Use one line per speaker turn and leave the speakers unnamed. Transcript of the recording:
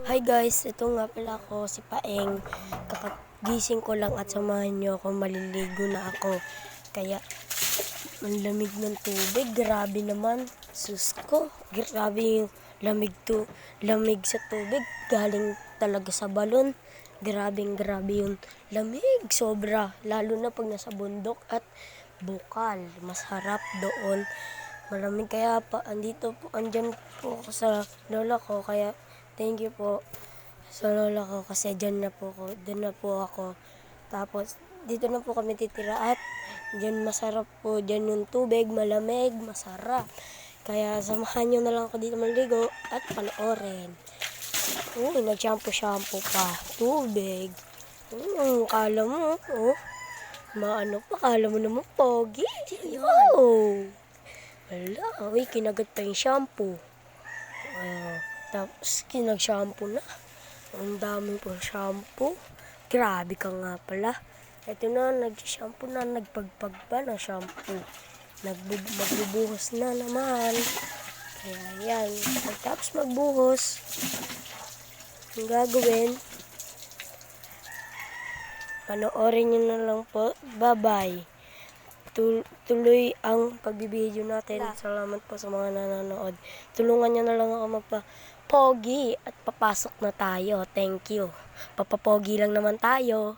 Hi guys, ito nga pala ako, si Paeng. Kakagising ko lang at samahan niyo ako, maliligo na ako. Kaya, ang lamig ng tubig, grabe naman. Sus ko, grabe yung lamig sa tubig. Galing talaga sa balon. Grabe yung lamig, sobra. Lalo na pag nasa bundok at bukal. Masarap doon. Malamig kaya pa, andyan po ako sa lola ko, kaya thank you po sa lola ko kasi dyan na po ako. Tapos, dito na po kami titira at dyan masarap po, dyan yung tubig, malamig, masarap. Kaya samahan nyo na lang ako dito maligo at panoorin. Uy, nag-shampoo pa, tubig. Kala mo, kala mo naman pogi. Oh! Wala, uy, kinagat pa yung shampoo. Tapos, kinag-shampoo na. Ang dami pong shampoo. Grabe ka nga pala. Ito na, nag-shampoo na, nagpagpag pa ng shampoo. Magbubuhos na naman. Kaya yan, tapos magbuhos. Ang gagawin, panoorin nyo na lang po. Bye-bye. Tuloy ang pagbibideo natin. Salamat po sa mga nanonood. Tulungan nyo na lang ako magpa-pogi at papasok na tayo. Thank you. Papapogi lang naman tayo.